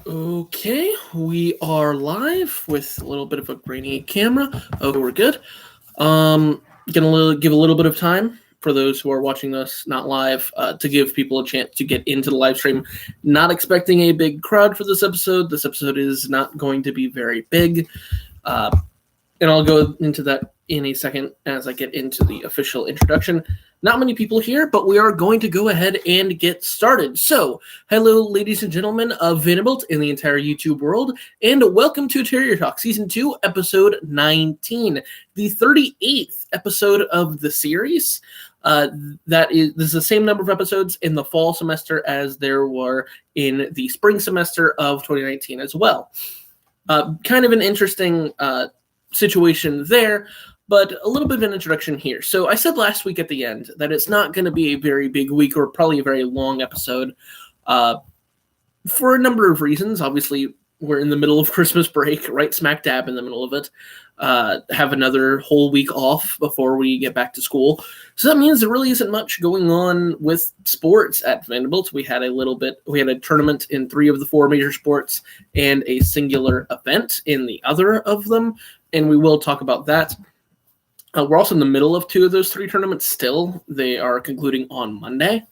Okay, we are live with a little bit of a grainy camera. Okay, we're good. Give a little bit of time for those who are watching us not live to give people a chance to get into the live stream. Not expecting a big crowd for this episode. This episode is not going to be very big. And I'll go into that in a second as I get into the official introduction. Not many people here, but we are going to go ahead and get started. So, hello, ladies and gentlemen of Vanderbilt and the entire YouTube world, and welcome to Terrier Talk, Season 2, Episode 19, the 38th episode of the series. This is the same number of episodes in the fall semester as there were in the spring semester of 2019 as well. Kind of an interesting situation there, but a little bit of an introduction here. So I said last week at the end that it's not going to be a very big week or probably a very long episode for a number of reasons. Obviously, we're in the middle of Christmas break, right smack dab in the middle of it. Have another whole week off before we get back to school. So that means there really isn't much going on with sports at Vanderbilt. We had a tournament in 3 of the 4 major sports and a singular event in the other of them, and we will talk about that. We're also in the middle of 2 of those 3 tournaments still. They are concluding on Monday.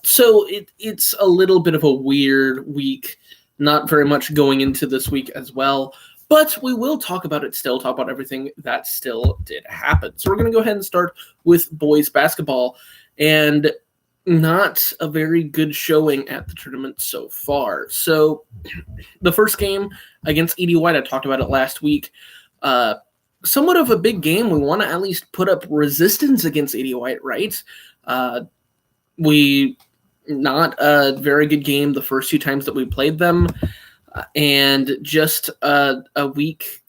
So it's a little bit of a weird week. Not very much going into this week as well. But we will talk about it still, talk about everything that still did happen. So we're going to go ahead and start with boys basketball. And not a very good showing at the tournament so far. So the first game against Edie White, I talked about it last week. Somewhat of a big game. We want to at least put up resistance against Edie White, right? Not a very good game the first 2 times that we played them. And just a weak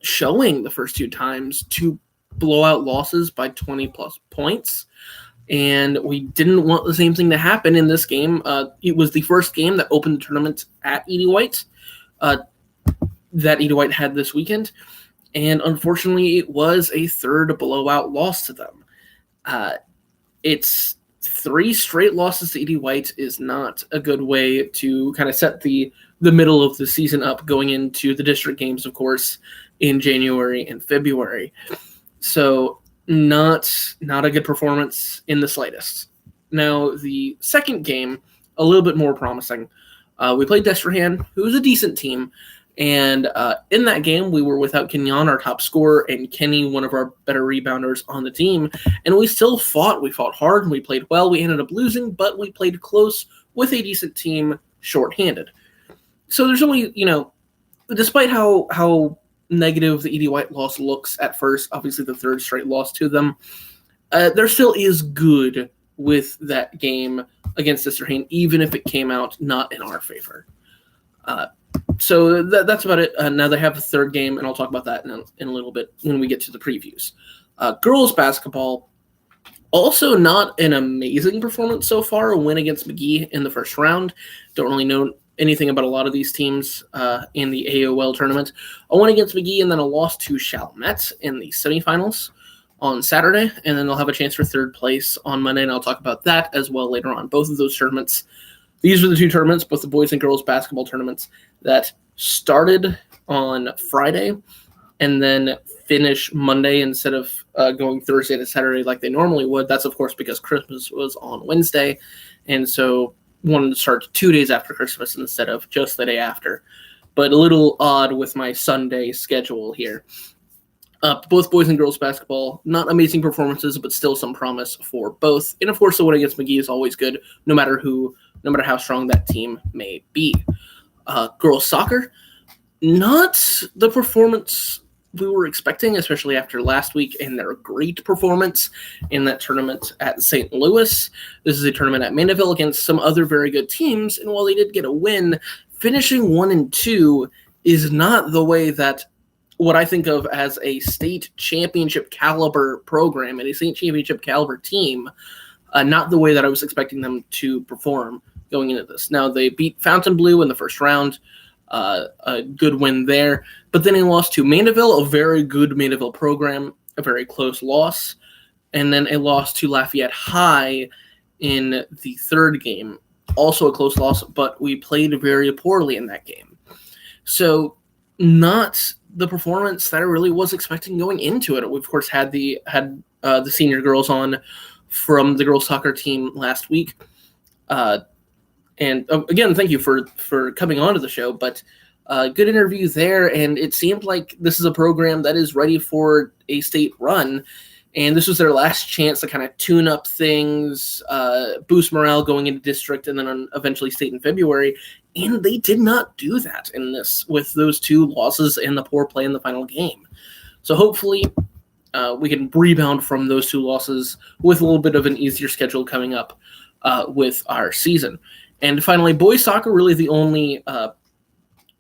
showing the first 2 times, 2 blowout losses by 20-plus points. And we didn't want the same thing to happen in this game. It was the first game that opened the tournament at Edie White that Edie White had this weekend. And unfortunately, it was a 3rd blowout loss to them. It's 3 straight losses to Edie White is not a good way to kind of set the middle of the season up going into the district games, of course, in January and February. So not a good performance in the slightest. Now, the second game, a little bit more promising. We played Destrehan, who was a decent team. And in that game, we were without Kenyon, our top scorer, and Kenny, one of our better rebounders on the team. And we still fought. We fought hard, and we played well. We ended up losing, but we played close with a decent team, shorthanded. So there's only, despite how negative the Edie White loss looks at first, obviously the 3rd straight loss to them, there still is good with that game against Destrehan, even if it came out not in our favor. So that's about it. Now they have a 3rd game, and I'll talk about that in a little bit when we get to the previews. Girls basketball, also not an amazing performance so far. A win against McGee in the first round. Don't really know anything about a lot of these teams in the AOL tournament. A win against McGee, and then a loss to Chalmette in the semifinals on Saturday. And then they'll have a chance for 3rd place on Monday, and I'll talk about that as well later on. Both of those tournaments. These are the 2 tournaments, both the boys and girls basketball tournaments, that started on Friday and then finish Monday instead of going Thursday to Saturday like they normally would. That's, of course, because Christmas was on Wednesday, and so wanted to start 2 days after Christmas instead of just the day after. But a little odd with my Sunday schedule here. Both boys and girls basketball, not amazing performances, but still some promise for both. And, of course, the win against McGee is always good, no matter how strong that team may be. Girls soccer, not the performance we were expecting, especially after last week and their great performance in that tournament at St. Louis. This is a tournament at Mandeville against some other very good teams, and while they did get a win, finishing 1-2 is not the way that what I think of as a state championship caliber program and a state championship caliber team, not the way that I was expecting them to perform going into this. Now, they beat Fontainebleau in the first round, a good win there, but then they lost to Mandeville, a very good Mandeville program, a very close loss, and then a loss to Lafayette High in the 3rd game. also a close loss, but we played very poorly in that game. So not the performance that I really was expecting going into it. We, of course, had the senior girls on from the girls soccer team last week. And again, thank you for coming on to the show, but good interview there. And it seemed like this is a program that is ready for a state run. And this was their last chance to kind of tune up things, boost morale going into district and then eventually state in February. And they did not do that in this with those 2 losses and the poor play in the final game. So hopefully we can rebound from those 2 losses with a little bit of an easier schedule coming up with our season. And finally, boys soccer, really the only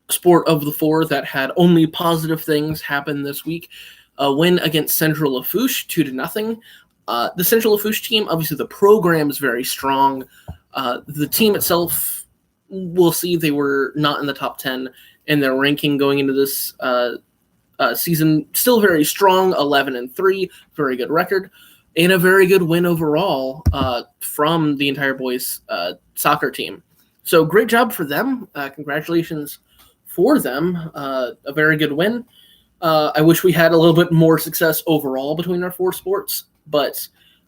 sport of the 4 that had only positive things happen this week. A win against Central Lafourche, 2-0. The Central Lafourche team, obviously the program is very strong. The team itself, we'll see, they were not in the top 10 in their ranking going into this season. Still very strong, 11-3, very good record, and a very good win overall from the entire boys soccer team. So great job for them. Congratulations for them. A very good win. I wish we had a little bit more success overall between our 4 sports, but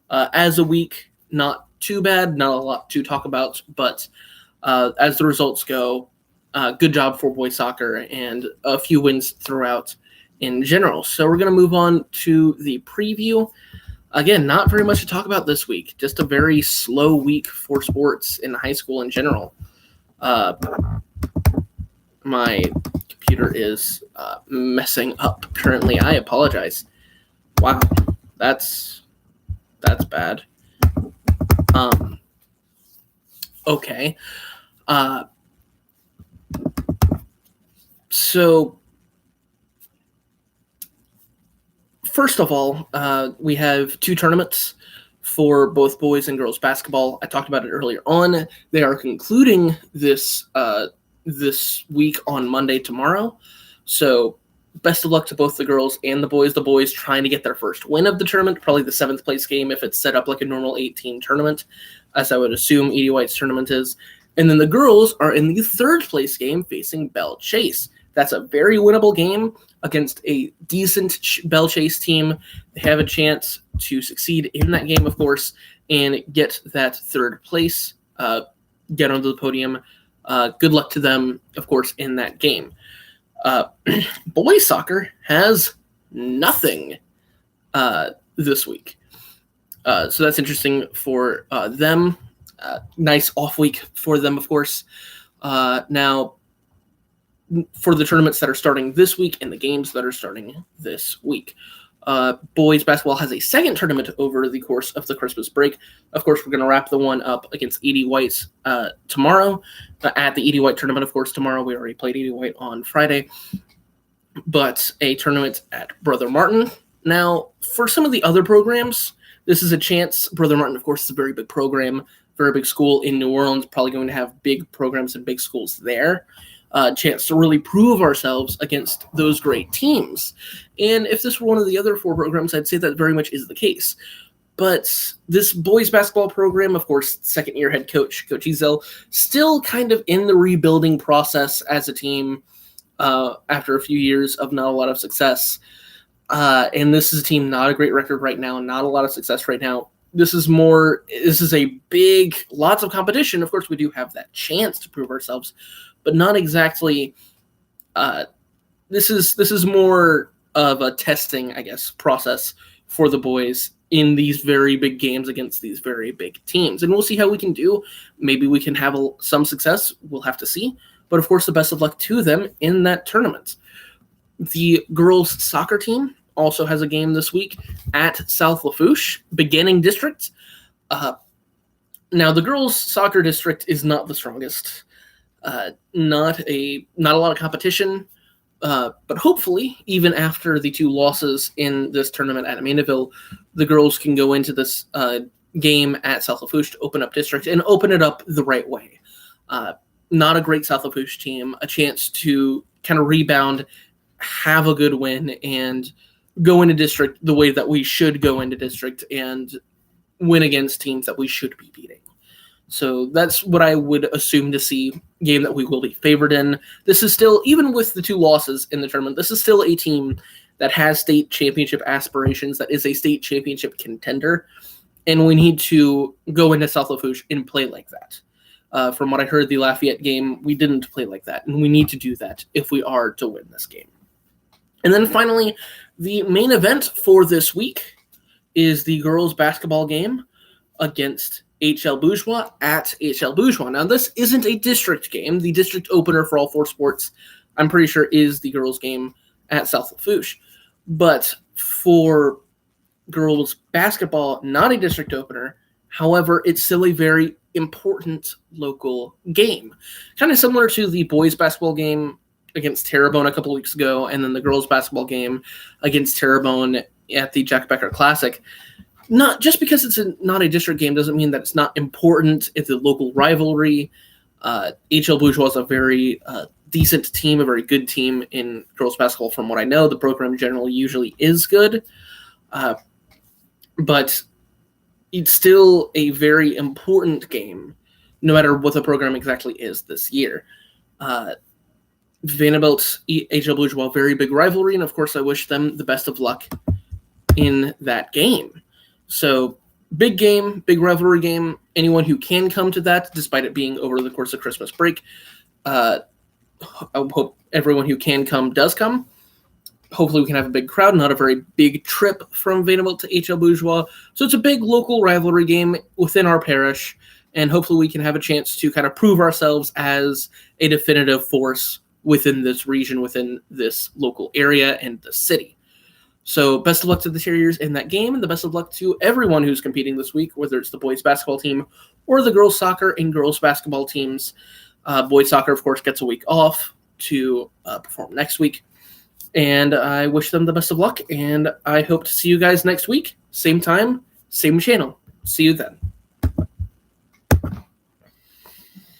as a week, not too bad, not a lot to talk about, but as the results go, good job for boys soccer and a few wins throughout in general. So we're going to move on to the preview. Again, not very much to talk about this week, just a very slow week for sports in high school in general. My computer is messing up currently. I apologize. Wow, that's bad. Okay. So first of all, we have 2 tournaments for both boys and girls basketball. I talked about it earlier on. They are concluding this week on Monday tomorrow. So best of luck to both the girls and the boys. The boys trying to get their first win of the tournament, probably the 7th place game if it's set up like a normal 18 tournament, as I would assume Edie White's tournament is. And then the girls are in the 3rd place game facing Belle Chase. That's a very winnable game against a decent Belle Chase team. They have a chance to succeed in that game, of course, and get that 3rd place, get onto the podium. Good luck to them, of course, in that game. Boys soccer has nothing this week. So that's interesting for them. Nice off week for them, of course. Now, for the tournaments that are starting this week and the games that are starting this week. Boys basketball has a 2nd tournament over the course of the Christmas break. Of course, we're going to wrap the one up against Edie White's tomorrow at the Edie White tournament. Of course, tomorrow we already played Edie White on Friday, but a tournament at Brother Martin. Now, for some of the other programs, this is a chance. Brother Martin, of course, is a very big program, very big school in New Orleans, probably going to have big programs and big schools there. Chance to really prove ourselves against those great teams. And if this were one of the other 4 programs, I'd say that very much is the case. But this boys basketball program, of course, 2nd-year head coach, Coach Ezel, still kind of in the rebuilding process as a team after a few years of not a lot of success. And this is a team, not a great record right now, not a lot of success right now. This is a big, lots of competition. Of course, we do have that chance to prove ourselves, but not exactly. This is more of a testing, I guess, process for the boys in these very big games against these very big teams. And we'll see how we can do. Maybe we can have some success. We'll have to see. But of course, the best of luck to them in that tournament. The girls soccer team also has a game this week at South Lafourche, beginning district. Now, the girls soccer district is not the strongest. Not a lot of competition. But hopefully, even after the 2 losses in this tournament at Aminaville, the girls can go into this game at South Lafourche to open up district and open it up the right way. Not a great South Lafourche team, a chance to kind of rebound, have a good win, and go into district the way that we should go into district and win against teams that we should be beating. So that's what I would assume to see, game that we will be favored in. This is still, even with the 2 losses in the tournament, this is still a team that has state championship aspirations, that is a state championship contender, and we need to go into South Lafourche and play like that. From what I heard, the Lafayette game, we didn't play like that, and we need to do that if we are to win this game. And then finally, the main event for this week is the girls' basketball game against HL Bourgeois at HL Bourgeois. Now, this isn't a district game. The district opener for all 4 sports, I'm pretty sure, is the girls' game at South Lafourche. But for girls' basketball, not a district opener. However, it's still a very important local game. Kind of similar to the boys' basketball game against Terrebonne a couple weeks ago, and then the girls' basketball game against Terrebonne at the Jack Becker Classic. Not just because it's not a district game doesn't mean that it's not important. It's a local rivalry. HL Bourgeois is a very decent team, a very good team in girls basketball. From what I know, the program generally usually is good, but it's still a very important game, no matter what the program exactly is this year. Vanderbilt, HL Bourgeois, very big rivalry, and of course I wish them the best of luck in that game. So, big game, big rivalry game. Anyone who can come to that, despite it being over the course of Christmas break, I hope everyone who can come does come. Hopefully we can have a big crowd, not a very big trip from Vanderbilt to HL Bourgeois. So it's a big local rivalry game within our parish, and hopefully we can have a chance to kind of prove ourselves as a definitive force within this region, within this local area and the city. So best of luck to the Terriers in that game, and the best of luck to everyone who's competing this week, whether it's the boys basketball team or the girls soccer and girls basketball teams. Boys soccer, of course, gets a week off to perform next week. And I wish them the best of luck, and I hope to see you guys next week. Same time, same channel. See you then.